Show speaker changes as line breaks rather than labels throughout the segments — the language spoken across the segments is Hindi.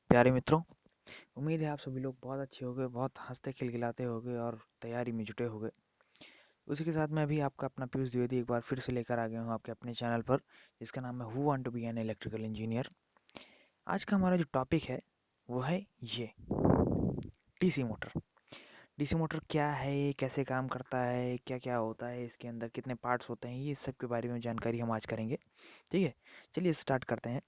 प्यारे मित्रों, उम्मीद है आप सभी लोग बहुत अच्छे होंगे, बहुत हंसते खिलखिलाते होंगे और तैयारी में जुटे होंगे। उसी के साथ मैं भी आपका अपना पीयूष द्विवेदी एक बार फिर से लेकर आ गया हूँ आपके अपने चैनल पर, जिसका नाम है who want to be an electrical engineer. आज का हमारा जो टॉपिक है वो है ये डीसी मोटर। डीसी मोटर क्या है, ये कैसे काम करता है, क्या क्या होता है इसके अंदर, कितने पार्ट्स होते हैं, ये सब के बारे में जानकारी हम आज करेंगे। ठीक है, चलिए स्टार्ट करते हैं।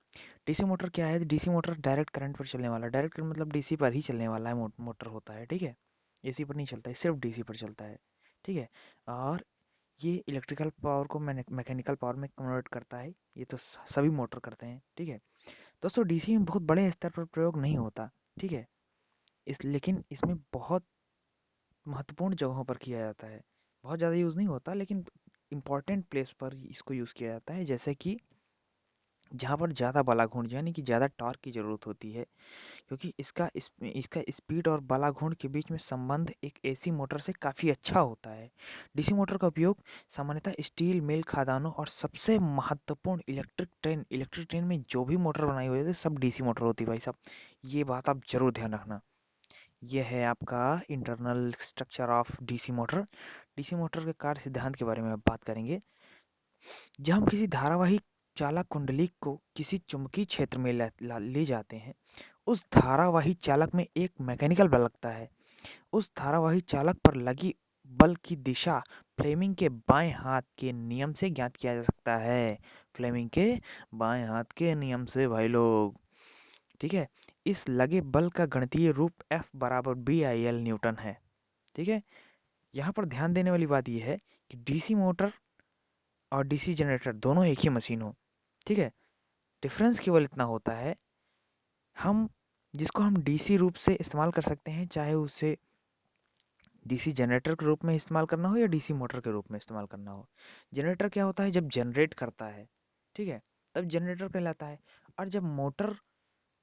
डीसी मोटर क्या है? डीसी मोटर डायरेक्ट करंट पर चलने वाला, डायरेक्ट करंट मतलब डीसी पर ही चलने वाला है मोटर होता है। ठीक है, एसी पर नहीं चलता है, सिर्फ डीसी पर चलता है। ठीक है, और ये इलेक्ट्रिकल पावर को मैकेनिकल पावर में कन्वर्ट करता है। ये तो सभी मोटर करते हैं। ठीक है दोस्तों, डीसी में बहुत बड़े स्तर पर प्रयोग नहीं होता। ठीक है, लेकिन इसमें बहुत महत्वपूर्ण जगहों पर किया जाता है। बहुत ज़्यादा यूज़ नहीं होता, लेकिन इम्पॉर्टेंट प्लेस पर इसको यूज़ किया जाता है, जैसे कि जहाँ पर ज़्यादा बला घूर्ण यानी कि ज़्यादा टॉर्क की ज़रूरत होती है, क्योंकि इसका स्पीड और बला घूर्ण के बीच में संबंध एक एसी मोटर से काफ़ी अच्छा होता है। डीसी मोटर का उपयोग सामान्यतः स्टील मिल, खदानों और सबसे महत्वपूर्ण इलेक्ट्रिक ट्रेन में जो भी मोटर बनाई हुई है सब डीसी मोटर होती है भाई साहब। ये बात आप जरूर ध्यान रखना। यह है आपका internal structure of DC motor. DC motor के कार्य सिद्धांत के बारे में अब बात करेंगे। जब हम किसी धारावाही चालक कुंडली को किसी चुंबकीय क्षेत्र में ले जाते हैं, उस धारावाही चालक में एक मैकेनिकल बल लगता है। उस धारावाही चालक पर लगी बल की दिशा फ्लेमिंग के बाएं हाथ के नियम से ज्ञात किया जा सकता है। फ्लेमिंग के बाएं हाथ के नियम से भाई लोग। ठीक है, इस लगे बल का गणितीय रूप F बराबर BIL न्यूटन है। ठीक है, यहाँ पर ध्यान देने वाली बात यह है कि डीसी मोटर और डीसी जनरेटर दोनों एक ही मशीन हो। ठीक है, डिफरेंस केवल इतना होता है, हम जिसको हम डीसी रूप से इस्तेमाल कर सकते हैं, चाहे उसे डीसी जनरेटर के रूप में इस्तेमाल करना हो या डीसी मोटर के रूप में इस्तेमाल करना हो। जनरेटर क्या होता है? जब जनरेट करता है, ठीक है, तब जनरेटर कहलाता है। और जब मोटर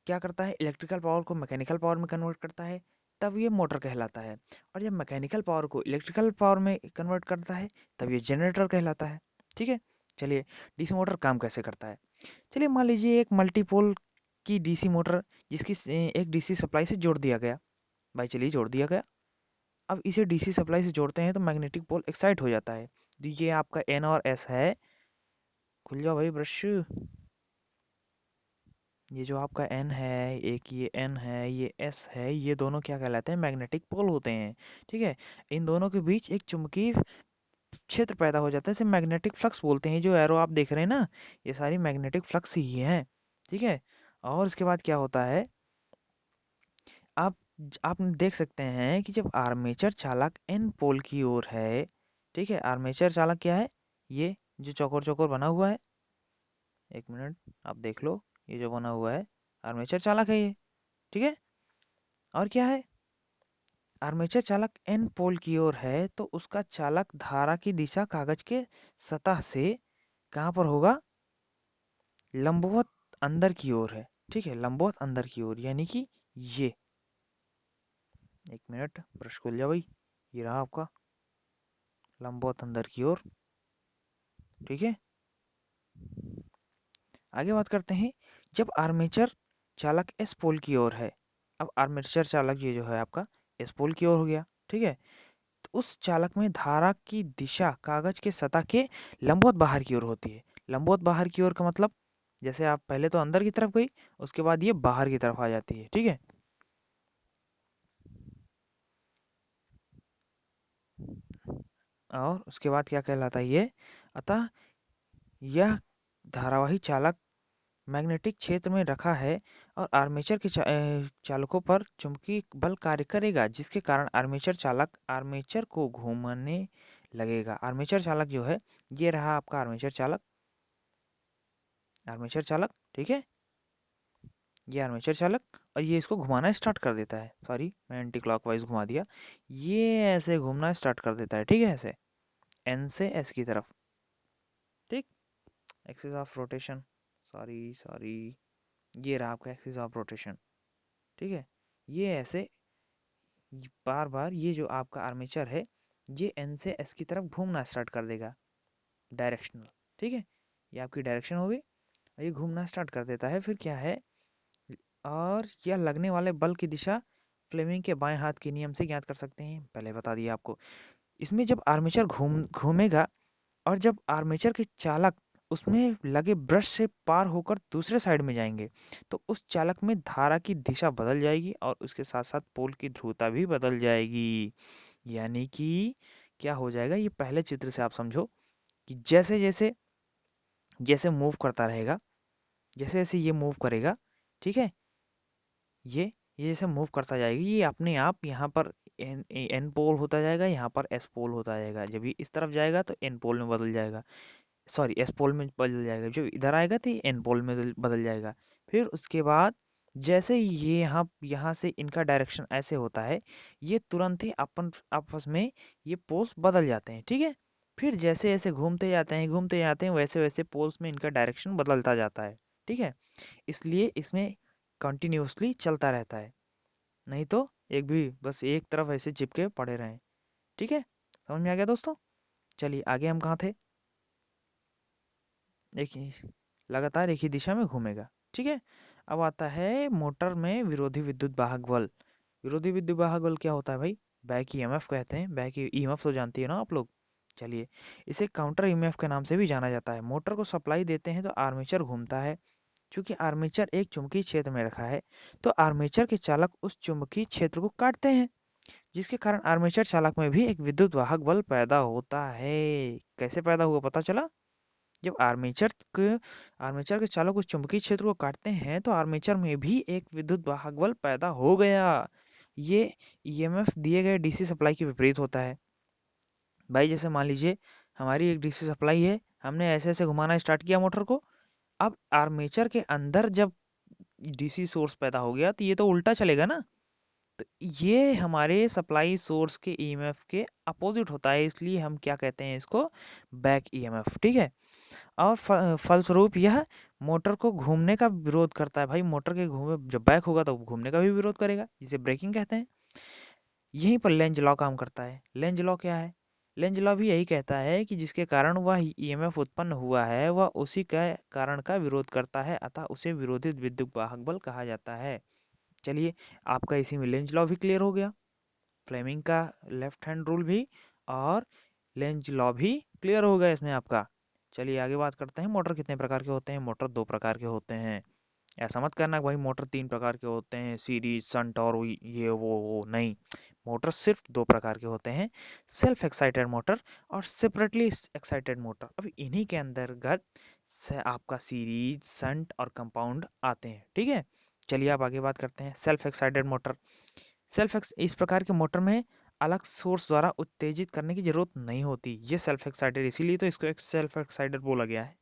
क्या करता है? इलेक्ट्रिकल पावर को मैकेनिकल पावर में कन्वर्ट करता है, तब ये मोटर कहलाता है। और जब मैकेनिकल पावर को इलेक्ट्रिकल पावर में कन्वर्ट करता है, तब ये जनरेटर कहलाता है। ठीक है, चलिए डीसी मोटर काम कैसे करता है। चलिए मान लीजिए एक मल्टीपोल की डीसी मोटर, जिसकी एक डीसी सप्लाई से जोड़ दिया गया। भाई चलिए जोड़ दिया गया। अब इसे डीसी सप्लाई से जोड़ते हैं तो मैग्नेटिक पोल एक्साइट हो जाता है। तो ये आपका एन और एस है। खुल जाओ भाई ब्रश। ये जो आपका एन है, एक ये एन है, ये एस है, ये दोनों क्या कहलाते हैं? मैग्नेटिक पोल होते हैं। ठीक है, इन दोनों के बीच एक चुंबकीय क्षेत्र पैदा हो जाता है, इसे मैग्नेटिक फ्लक्स बोलते हैं। जो एरो आप देख रहे हैं ना, ये सारी मैग्नेटिक फ्लक्स ही है। ठीक है, और इसके बाद क्या होता है, आप आप देख सकते हैं कि जब आर्मेचर चालक एन पोल की ओर है, ठीक है, आर्मेचर चालक क्या है? ये जो चौकोर चौकोर बना हुआ है, एक मिनट आप देख लो, ये जो बना हुआ है आर्मेचर चालक है ये। ठीक है, और क्या है? आर्मेचर चालक एन पोल की ओर है तो उसका चालक धारा की दिशा कागज के सतह से कहाँ पर होगा? लंबवत अंदर की ओर है। ठीक है, लंबवत अंदर की ओर, यानी कि ये, एक मिनट ब्रश खोल जा भाई, ये रहा आपका लंबवत अंदर की ओर। ठीक है, आगे बात करते हैं। जब आर्मेचर चालक एस पोल की ओर है, अब आर्मेचर चालक ये जो है आपका एस पोल की ओर हो गया। ठीक है, तो उस चालक में धारा की दिशा कागज के सतह के लंबवत बाहर की ओर होती है। लंबवत बाहर की ओर का मतलब, जैसे आप पहले तो अंदर की तरफ गई, उसके बाद ये बाहर की तरफ आ जाती है। ठीक है, और उसके बाद क्या कहलाता है ये? अतः यह धारावाही चालक मैग्नेटिक क्षेत्र में रखा है और आर्मेचर के चालकों पर चुंबकीय बल कार्य करेगा, जिसके कारण आर्मेचर चालक आर्मेचर को घूमने लगेगा। आर्मेचर चालक जो है, ये रहा आपका आर्मेचर चालक। आर्मेचर चालक, ठीक है, ये आर्मेचर चालक, और ये इसको घुमाना स्टार्ट कर देता है। सॉरी, मैं एंटी क्लॉकवाइज घुमा दिया। ये ऐसे घूमना स्टार्ट कर देता है। ठीक है, ऐसे एन से एस की तरफ। ठीक, axis of rotation, sorry sorry, ये रहा आपका एक्सिस ऑफ रोटेशन। ठीक है, ये ऐसे बार बार ये जो आपका आर्मेचर है, ये एन से एस की तरफ घूमना स्टार्ट कर देगा, डायरेक्शनल। ठीक है, ये आपकी डायरेक्शन होगी और ये घूमना स्टार्ट कर देता है। फिर क्या है, और यह लगने वाले बल की दिशा फ्लेमिंग के बाएं हाथ के नियम से ज्ञात कर सकते हैं, पहले बता दिया आपको। इसमें जब आर्मेचर घूमेगा और जब आर्मेचर के चालक उसमें लगे ब्रश से पार होकर दूसरे साइड में जाएंगे तो उस चालक में धारा की दिशा बदल जाएगी और उसके साथ साथ पोल की ध्रुवता भी बदल जाएगी। यानी कि क्या हो जाएगा, ये पहले चित्र से आप समझो कि जैसे जैसे जैसे मूव करता रहेगा, जैसे जैसे ये मूव करेगा, ठीक है, ये जैसे मूव करता जाएगा ये अपने आप यहाँ पर एन पोल होता जाएगा, यहाँ पर एस पोल होता जाएगा। जब ये इस तरफ जाएगा तो एन पोल में बदल जाएगा, सॉरी एस पोल में बदल जाएगा। जब इधर आएगा तो ये एन पोल में बदल जाएगा। फिर उसके बाद जैसे ये यहाँ से इनका डायरेक्शन ऐसे होता है, ये तुरंत ही अपन आपस में ये पोल्स बदल जाते हैं, ठीक है। फिर जैसे जैसे घूमते जाते हैं वैसे वैसे पोल्स में इनका डायरेक्शन बदलता जाता है, ठीक है। इसलिए इसमें कंटिन्यूअसली चलता रहता है, नहीं तो एक भी बस एक तरफ ऐसे चिपके पड़े रहें, ठीक है। समझ में आ गया दोस्तों? चलिए आगे हम कहाँ थे, देखिए लगातार एक ही दिशा में घूमेगा, ठीक है। अब आता है मोटर में विरोधी विद्युत वाहक बल। विरोधी विद्युत वाहक बल क्या होता है भाई? बैक ईएमएफ कहते हैं। बैक ईएमएफ तो जानती है ना आप लोग। चलिए, इसे काउंटर ईएमएफ के नाम से भी जाना जाता है। मोटर को सप्लाई देते हैं तो आर्मेचर घूमता है। चूंकि आर्मेचर एक चुंबकीय क्षेत्र में रखा है तो आर्मेचर के चालक उस चुंबकीय क्षेत्र को काटते हैं, जिसके कारण आर्मेचर चालक में भी एक विद्युत वाहक बल पैदा होता है। कैसे पैदा हुआ पता चला? जब आर्मेचर के चालक उस चुंबकीय क्षेत्र को काटते हैं तो आर्मेचर में भी एक विद्युत वाहक बल पैदा हो गया। ये ईएमएफ दिए गए डीसी सप्लाई के विपरीत होता है। भाई जैसे मान लीजिए हमारी एक डीसी सप्लाई है, हमने ऐसे ऐसे घुमाना स्टार्ट किया मोटर को। अब आर्मेचर के अंदर जब डीसी सोर्स पैदा हो गया तो ये तो उल्टा चलेगा ना। तो ये हमारे सप्लाई सोर्स के ईएमएफ के अपोजिट होता है, इसलिए हम क्या कहते हैं इसको, बैक ईएमएफ, ठीक है। और फलस्वरूप यह मोटर को घूमने का विरोध करता है। भाई मोटर के घूमे जब बैक होगा तो घूमने का भी विरोध करेगा, जिसे ब्रेकिंग कहते हैं। यहीं पर लेंज लॉ काम करता है। लेंज लॉ क्या है? लेंज लॉ भी यही कहता है कि जिसके कारण वह ईएमएफ उत्पन्न हुआ है वह उसी के कारण का विरोध करता है, अतः उसे विरोधित विद्युत वाहक बल कहा जाता है। चलिए, आपका इसी में लेंज लॉ भी क्लियर हो गया, फ्लेमिंग का लेफ्ट हैंड रूल भी, और लेंज लॉ भी क्लियर हो गया इसमें आपका। चलिए आगे बात करते हैं, मोटर कितने प्रकार के होते हैं। मोटर दो प्रकार के होते हैं। ऐसा मत करना भाई मोटर तीन प्रकार के होते हैं, सीरीज संट और ये वो नहीं। मोटर सिर्फ दो प्रकार के होते हैं, सेल्फ एक्साइटेड मोटर और सेपरेटली एक्साइटेड मोटर। अब इन्हीं के अंतर्गत से आपका सीरीज संट और कंपाउंड आते हैं, ठीक है। चलिए आप आगे बात करते हैं सेल्फ एक्साइटेड मोटर। इस प्रकार के मोटर में अलग सोर्स द्वारा उत्तेजित करने की जरूरत नहीं होती। ये सेल्फ एक्साइटेड, इसीलिए तो इसको एक सेल्फ एक्साइटेड बोला गया है।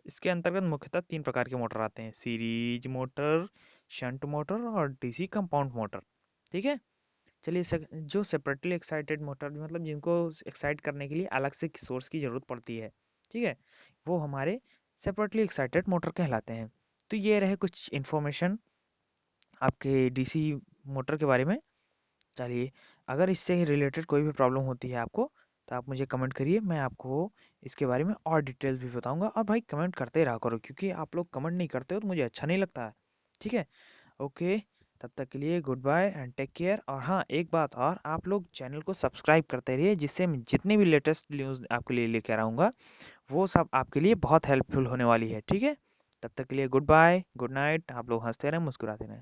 इसके अंतर्गत मुख्यतः तीन प्रकार के मोटर आते हैं, सीरीज मोटर, शंट मोटर और डीसी कंपाउंड मोटर, ठीक है। चलिए जो सेपरेटली एक्साइटेड मोटर मतलब जिनको एक्साइट करने के लिए अलग से सोर्स की जरूरत पड़ती है, ठीक है, वो हमारे सेपरेटली एक्साइटेड मोटर कहलाते हैं। तो ये रहे कुछ इन्फॉर्मेशन आपके डीसी मोटर के बारे में। चलिए, अगर इससे रिलेटेड कोई भी प्रॉब्लम होती है आपको तो आप मुझे कमेंट करिए, मैं आपको इसके बारे में और डिटेल्स भी बताऊंगा। और भाई कमेंट करते रहा करो, क्योंकि आप लोग कमेंट नहीं करते हो तो मुझे अच्छा नहीं लगता है, ठीक है। ओके, तब तक के लिए goodbye and take care. और हाँ, एक बात और, आप लोग चैनल को सब्सक्राइब करते रहिए, जिससे मैं जितने भी लेटेस्ट न्यूज़ आपके लिए लेकर आऊँगा वो सब आपके लिए बहुत हेल्पफुल होने वाली है, ठीक है। तब तक के लिए गुड बाय, गुड नाइट। आप लोग हंसते रहें, मुस्कुराते रहें।